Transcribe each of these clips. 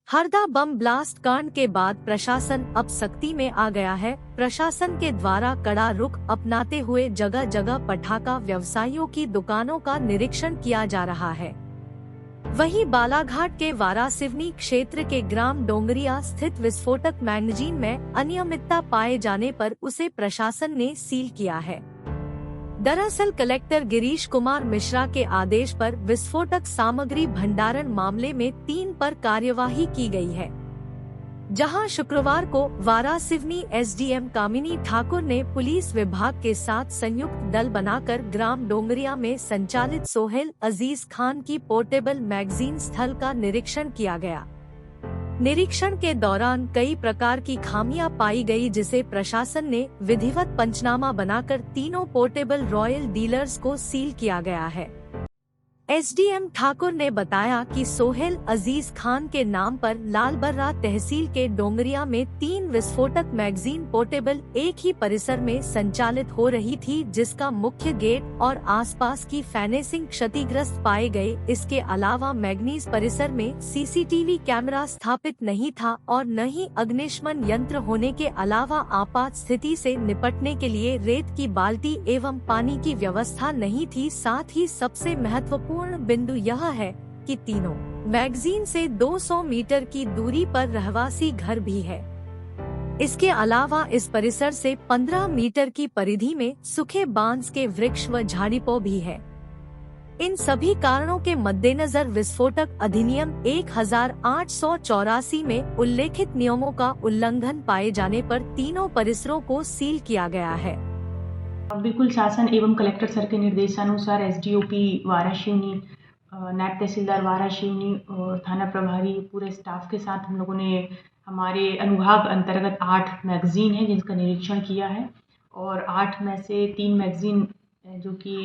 Harda bomb blast कांड के बाद प्रशासन अब सख्ती में आ गया है। प्रशासन के द्वारा कड़ा रुख अपनाते हुए जगह जगह पटाखा व्यवसायियों की दुकानों का निरीक्षण किया जा रहा है। वहीं बालाघाट के वारासिवनी क्षेत्र के ग्राम डोंगरिया स्थित विस्फोटक मैगजीन में अनियमितता पाए जाने पर उसे प्रशासन ने सील किया है। दरअसल कलेक्टर गिरीश कुमार मिश्रा के आदेश पर विस्फोटक सामग्री भंडारण मामले में 3 पर कार्यवाही की गई है, जहां शुक्रवार को वारासिवनी एसडीएम कामिनी ठाकुर ने पुलिस विभाग के साथ संयुक्त दल बनाकर ग्राम डोंगरिया में संचालित सोहेल अजीज खान की पोर्टेबल मैगजीन स्थल का निरीक्षण किया गया। निरीक्षण के दौरान कई प्रकार की खामियां पाई गई, जिसे प्रशासन ने विधिवत पंचनामा बनाकर तीनों पोर्टेबल रॉयल डीलर्स को सील किया गया है। एसडीएम ठाकुर ने बताया कि सोहेल अजीज खान के नाम पर लालबर्रा तहसील के डोंगरिया में 3 विस्फोटक मैगजीन पोर्टेबल एक ही परिसर में संचालित हो रही थी, जिसका मुख्य गेट और आसपास की फेंसिंग क्षतिग्रस्त पाए गए। इसके अलावा मैगनीज परिसर में सीसीटीवी कैमरा स्थापित नहीं था और न ही अग्निशमन यंत्र होने के अलावा आपात स्थिति से निपटने के लिए रेत की बाल्टी एवं पानी की व्यवस्था नहीं थी। साथ ही सबसे महत्वपूर्ण बिंदु यह है कि तीनों मैगजीन से 200 मीटर की दूरी पर रहवासी घर भी है। इसके अलावा इस परिसर से 15 मीटर की परिधि में सूखे बांस के वृक्ष व झाड़ीपौ भी है। इन सभी कारणों के मद्देनजर विस्फोटक अधिनियम 1884 में उल्लेखित नियमों का उल्लंघन पाए जाने पर तीनों परिसरों को सील किया गया है। बिल्कुल शासन एवं कलेक्टर सर के निर्देशानुसार एसडीओपी वारासिवनी, नायब तहसीलदार वारासिवनी और थाना प्रभारी पूरे स्टाफ के साथ हम लोगों ने हमारे अनुभाग अंतर्गत 8 मैगजीन है जिनका निरीक्षण किया है और 8 में से 3 मैगजीन जो कि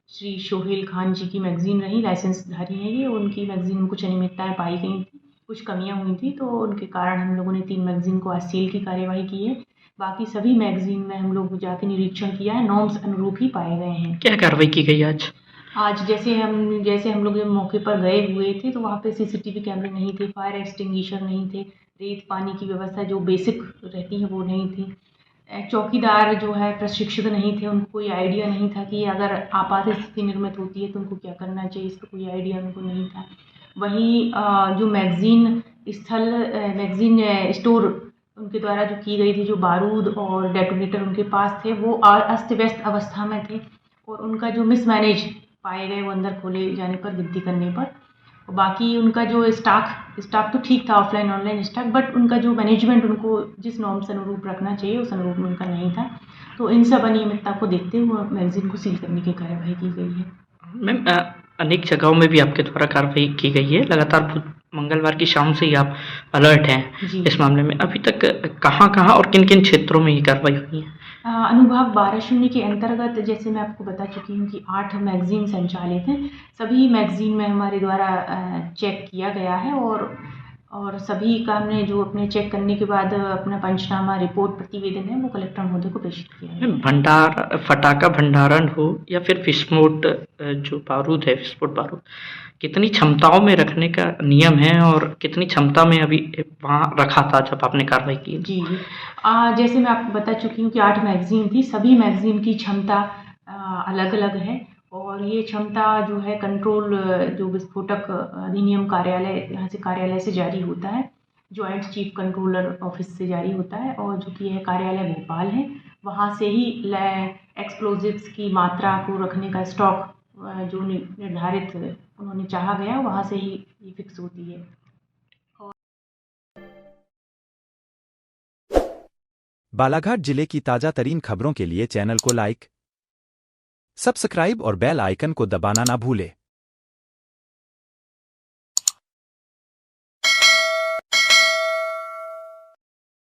श्री सोहेल खान जी की मैगजीन रही, लाइसेंसधारी है ये, उनकी मैगजीन में कुछ अनियमितताएं पाई गई थी, कुछ कमियां हुई थी, तो उनके कारण हम लोगों ने 3 मैगजीन को आज सील की कार्यवाही की है। बाकी सभी मैगजीन में हम लोग जाके निरीक्षण किया है, नॉर्म्स अनुरूप ही पाए गए हैं। क्या कार्रवाई की गई आज? जैसे हम लोग जब मौके पर गए हुए थे तो वहाँ पे सीसीटीवी कैमरे नहीं थे, फायर एक्सटिंग्विशर नहीं थे, रेत पानी की व्यवस्था जो बेसिक रहती है वो नहीं थी, चौकीदार जो है प्रशिक्षित नहीं थे, उनको कोई आइडिया नहीं था कि अगर आपात स्थिति निर्मित होती है तो उनको क्या करना चाहिए, इसका कोई आइडिया उनको नहीं था। वहीं जो मैगजीन स्टोर उनके द्वारा जो की गई थी, जो बारूद और डेटोनेटर उनके पास थे वो अस्त व्यस्त अवस्था में थे और उनका जो मिसमैनेज पाए गए वो अंदर खोले जाने पर, गिनती करने पर। बाकी उनका जो स्टाफ तो ठीक था, ऑफलाइन ऑनलाइन स्टाफ, बट उनका जो मैनेजमेंट उनको जिस नॉर्म से अनुरूप रखना चाहिए उस अनुरूप उनका नहीं था, तो इन सब अनियमितता को देखते हुए मैगजीन को सील करने की कार्यवाही की गई है। मैम, अनेक जगहों में भी आपके द्वारा कार्रवाई की गई है, लगातार मंगलवार की शाम से ही आप अलर्ट हैं इस मामले में। अभी तक कहाँ और किन क्षेत्रों में ये कार्रवाई हुई है? अनुभाग वारासिवनी के अंतर्गत जैसे मैं आपको बता चुकी हूँ कि 8 मैगजीन संचालित हैं। सभी मैगजीन में हमारे द्वारा चेक किया गया है और सभी का हमने जो अपने चेक करने के बाद अपना पंचनामा रिपोर्ट प्रतिवेदन है वो कलेक्टर महोदय को पेश किया है। फटाका भंडारण हो या फिर विस्फोट जो बारूद है, विस्फोट बारूद कितनी क्षमताओं में रखने का नियम है और कितनी क्षमता में अभी वहाँ रखा था जब आपने कार्रवाई की? जी, जैसे मैं आपको बता चुकी हूँ कि 8 मैगजीन थी, सभी मैगजीन की क्षमता अलग अलग है और ये क्षमता जो है कंट्रोल जो विस्फोटक अधिनियम कार्यालय यहाँ से कार्यालय से जारी होता है, जॉइंट चीफ कंट्रोलर ऑफिस से जारी होता है और जो कि यह कार्यालय भोपाल है, वहाँ से ही एक्सप्लोजिव्स की मात्रा को रखने का स्टॉक जो निर्धारित उन्होंने चाहा गया वहाँ से ही ये फिक्स होती है। बालाघाट जिले की ताजा तरीन खबरों के लिए चैनल को लाइक, सब्सक्राइब और बेल आइकन को दबाना ना भूले।